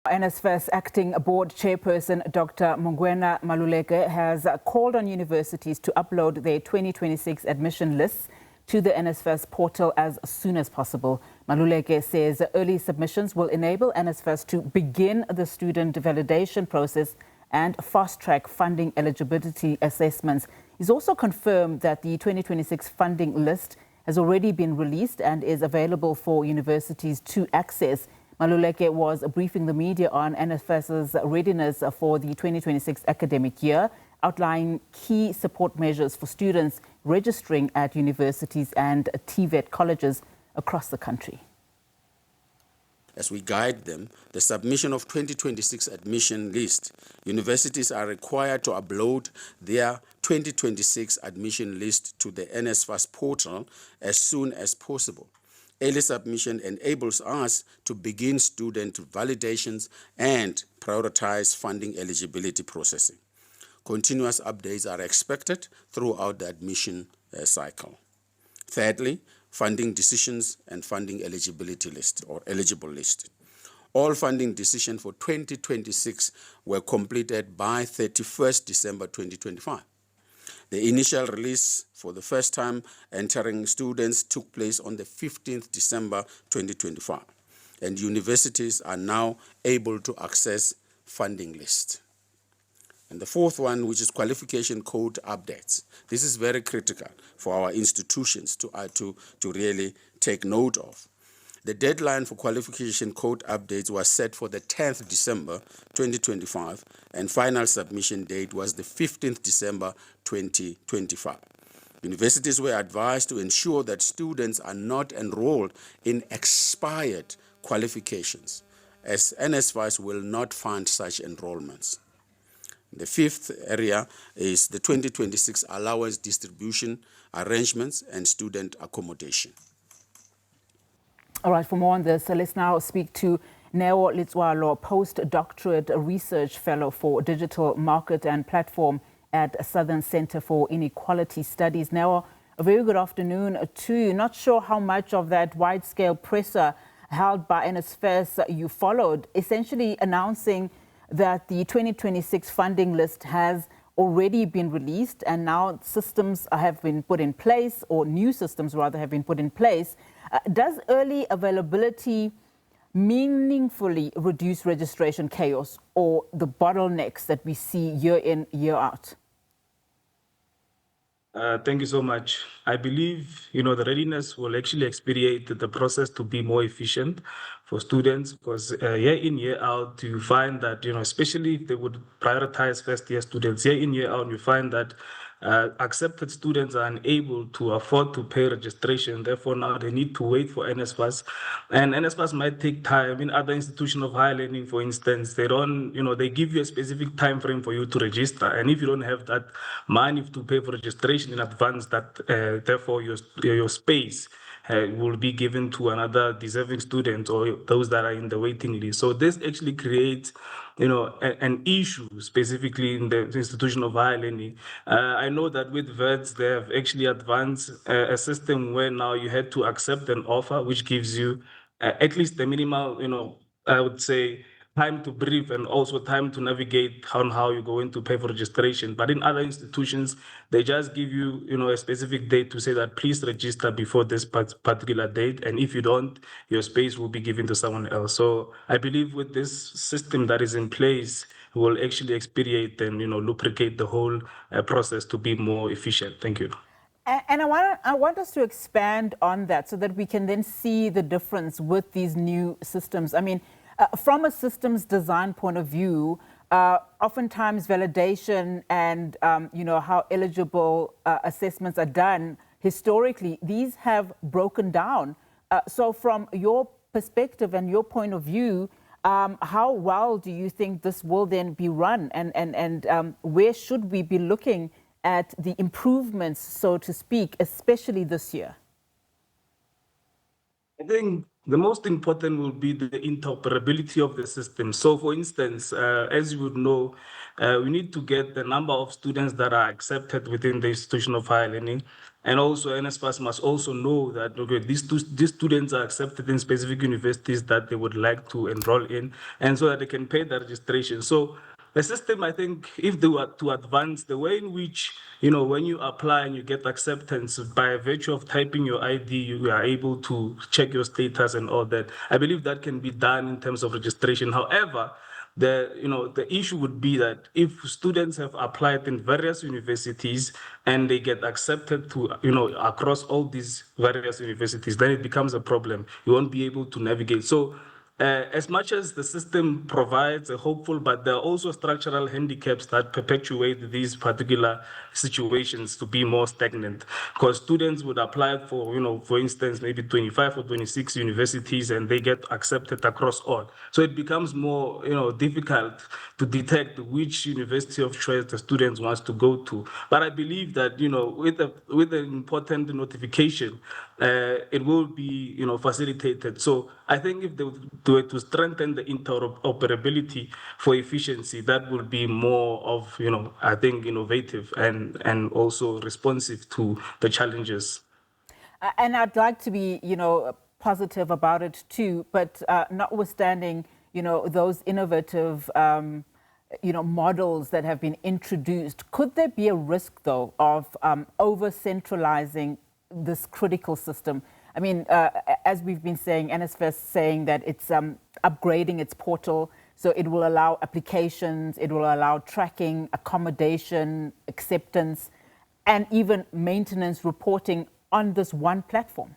NSFAS Acting Board Chairperson Dr. Mugwena Maluleke has called on universities to upload their 2026 admission lists to the NSFAS portal as soon as possible. Maluleke says early submissions will enable NSFAS to begin the student validation process and fast-track funding eligibility assessments. He's also confirmed that the 2026 funding list has already been released and is available for universities to access. Maluleke was briefing the media on NSFAS's readiness for the 2026 academic year, outlining key support measures for students registering at universities and TVET colleges across the country. As we guide them, the submission of 2026 admission list, universities are required to upload their 2026 admission list to the NSFAS portal as soon as possible. Early submission enables us to begin student validations and prioritize funding eligibility processing. Continuous updates are expected throughout the admission cycle. Thirdly, funding decisions and funding eligibility list or eligible list. All funding decisions for 2026 were completed by 31st December 2025. The initial release for the first time entering students took place on the 15th December 2025, and universities are now able to access funding lists. And the fourth one, which is qualification code updates. This is very critical for our institutions to really take note of. The deadline for qualification code updates was set for the 10th December 2025, and final submission date was the 15th December 2025. Universities were advised to ensure that students are not enrolled in expired qualifications, as NSFAS will not fund such enrollments. The fifth area is the 2026 allowance distribution arrangements and student accommodation. All right, for more on this, let's now speak to Neo Letswalo, Post-Doctorate Research Fellow for Digital Market and Platform at Southern Center for Inequality Studies. Neo, a very good afternoon to you. Not sure how much of that wide-scale presser held by NSFAS you followed, essentially announcing that the 2026 funding list has already been released and now systems have been put in place, or new systems rather have been put in place. Does early availability meaningfully reduce registration chaos or the bottlenecks that we see year in, year out? Thank you so much. I believe, the readiness will actually expedite the process to be more efficient for students, because year in, year out, you find that, especially if they would prioritize first-year students, year in, year out, you find that accepted students are unable to afford to pay registration. Therefore, now they need to wait for NSFAS. And NSFAS might take time. In other institutions of higher learning, for instance, they don't, they give you a specific time frame for you to register. And if you don't have that money to pay for registration in advance, that therefore your space will be given to another deserving student or those that are in the waiting list. So this actually creates an issue specifically in the institution of higher learning. I know that with VETS, they have actually advanced a system where now you had to accept an offer, which gives you at least the minimal, I would say, time to brief and also time to navigate on how you're going to pay for registration. But in other institutions, they just give you, a specific date to say that please register before this particular date. And if you don't, your space will be given to someone else. So I believe with this system that is in place, will actually expedite and, lubricate the whole process to be more efficient. Thank you. And I want us to expand on that so that we can then see the difference with these new systems. I mean, from a systems design point of view, oftentimes validation and how eligible assessments are done historically, these have broken down. So from your perspective and your point of view, how well do you think this will then be run, and where should we be looking at the improvements, so to speak, especially this year? I think the most important will be the interoperability of the system. So, for instance, as you would know, we need to get the number of students that are accepted within the institution of higher learning. And also NSFAS must also know that, okay, these students are accepted in specific universities that they would like to enroll in, and so that they can pay the registration. So the system, I think, if they were to advance the way in which, when you apply and you get acceptance, by virtue of typing your ID, you are able to check your status and all that. I believe that can be done in terms of registration. However, the issue would be that if students have applied in various universities and they get accepted to, across all these various universities, then it becomes a problem. You won't be able to navigate. So as much as the system provides a hopeful, but there are also structural handicaps that perpetuate these particular situations to be more stagnant. Because students would apply for instance, maybe 25 or 26 universities, and they get accepted across all. So it becomes more, difficult to detect which university of choice the students wants to go to. But I believe that, with an important notification, it will be, facilitated. So I think if they were to strengthen the interoperability for efficiency, that would be more of, I think, innovative and also responsive to the challenges. And I'd like to be, positive about it too, but notwithstanding, those innovative, models that have been introduced, could there be a risk, though, of over-centralizing this critical system? I mean, as we've been saying, NSFAS saying that it's upgrading its portal, so it will allow applications, it will allow tracking, accommodation, acceptance, and even maintenance reporting on this one platform.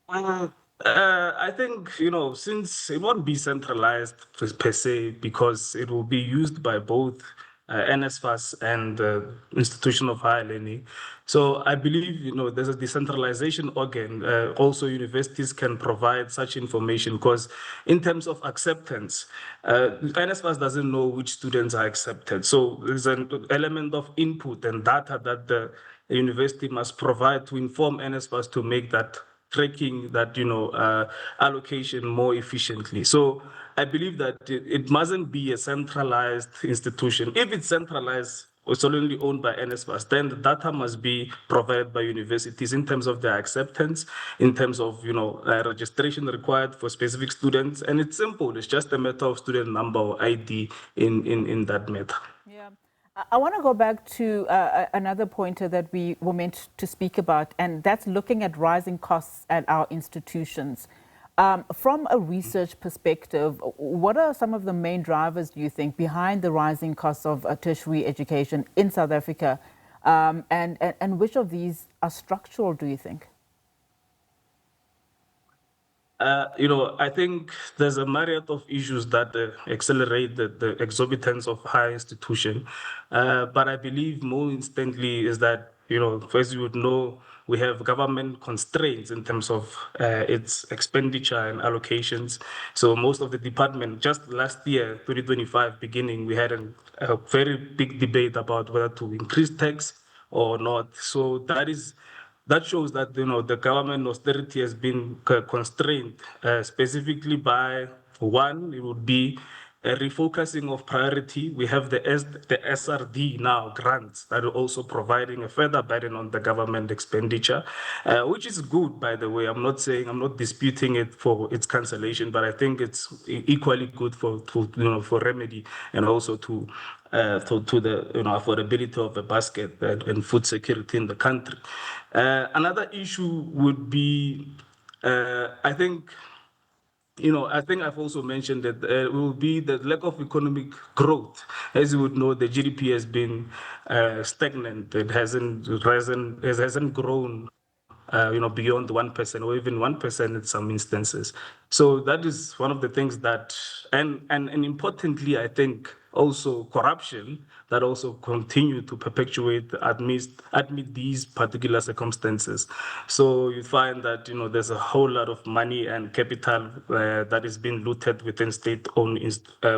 I think, since it won't be centralized per se, because it will be used by both NSFAS and Institution of Higher Learning. So I believe, there's a decentralization organ. Also, universities can provide such information, because in terms of acceptance, NSFAS doesn't know which students are accepted. So there's an element of input and data that the university must provide to inform NSFAS to make that tracking, that allocation more efficiently. So I believe that it mustn't be a centralized institution. If it's centralized or solely owned by NSFAS, then the data must be provided by universities in terms of their acceptance, in terms of registration required for specific students, and it's simple. It's just a matter of student number or ID in that matter. Yeah. I want to go back to another pointer that we were meant to speak about, and that's looking at rising costs at our institutions. From a research perspective, what are some of the main drivers, do you think, behind the rising costs of tertiary education in South Africa? And which of these are structural, do you think? I think there's a myriad of issues that accelerate the exorbitance of higher institution. But I believe more instantly is that, as you would know, we have government constraints in terms of its expenditure and allocations. So most of the department, just last year, 2025 beginning, we had a very big debate about whether to increase tax or not. So that shows that the government austerity has been constrained specifically by one. It would be a refocusing of priority. We have the SRD now grants that are also providing a further burden on the government expenditure, which is good, by the way. I'm not disputing it for its cancellation, but I think it's equally good for remedy and also to the affordability of the basket and food security in the country. Another issue would be, I think I've also mentioned that it will be the lack of economic growth. As you would know, the GDP has been stagnant. It hasn't risen, it hasn't grown beyond 1% or even 1% in some instances. So that is one of the things that, and importantly, I think also corruption that also continue to perpetuate amid these particular circumstances. So you find that there's a whole lot of money and capital that is being looted within state-owned,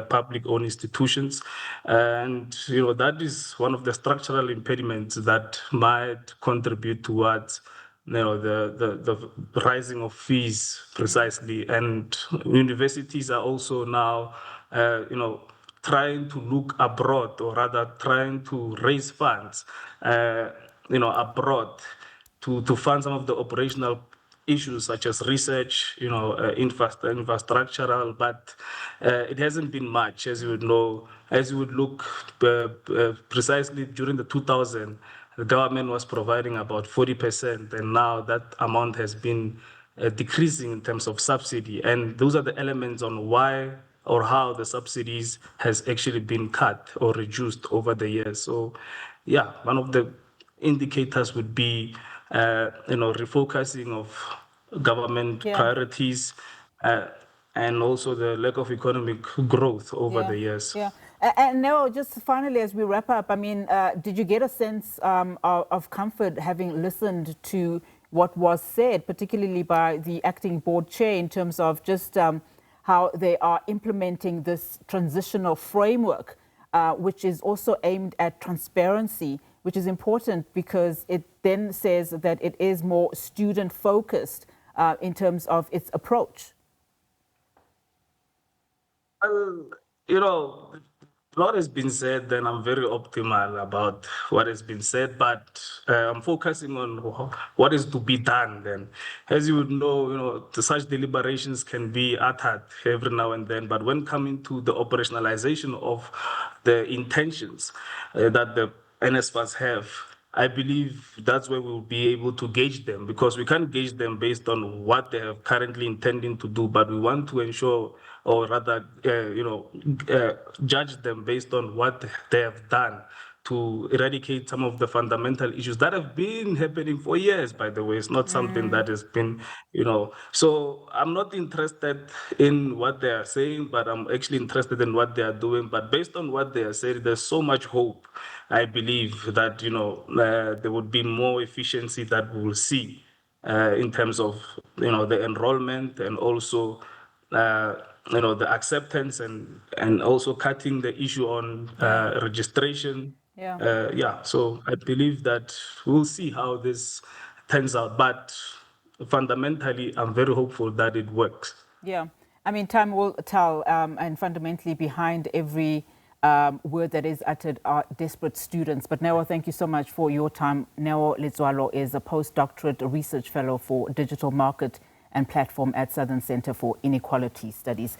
public-owned institutions, and that is one of the structural impediments that might contribute towards the rising of fees precisely. And universities are also now trying to look abroad, or rather trying to raise funds abroad to fund some of the operational issues such as research, infrastructural, but it hasn't been much, as you would know. As you would look precisely during the 2000, the government was providing about 40%, and now that amount has been decreasing in terms of subsidy. And those are the elements on why or how the subsidies has actually been cut or reduced over the years. So, yeah, one of the indicators would be, refocusing of government Yeah. priorities, and also the lack of economic growth over the years. Yeah. And now, just finally, as we wrap up, I mean, did you get a sense of comfort having listened to what was said, particularly by the acting board chair, in terms of just how they are implementing this transitional framework, which is also aimed at transparency, which is important because it then says that it is more student-focused in terms of its approach? Well, a lot has been said, and I'm very optimal about what has been said, but I'm focusing on what is to be done then. As you would know, such deliberations can be uttered every now and then, but when coming to the operationalization of the intentions that the NSFAS have, I believe that's where we'll be able to gauge them, because we can't gauge them based on what they are currently intending to do, but we want to ensure, or rather, judge them based on what they have done to eradicate some of the fundamental issues that have been happening for years, by the way. It's not something that has been, So I'm not interested in what they are saying, but I'm actually interested in what they are doing. But based on what they are saying, there's so much hope. I believe that, there would be more efficiency that we will see in terms of, the enrollment, and also, the acceptance, and also cutting the issue on registration. So I believe that we'll see how this turns out, but fundamentally, I'm very hopeful that it works. Yeah, I mean, time will tell, and fundamentally behind every word that is uttered are desperate students. But Neo, thank you so much for your time. Neo Letswalo is a Post-Doctorate Research Fellow for Digital Market and Platform at Southern Centre for Inequality Studies.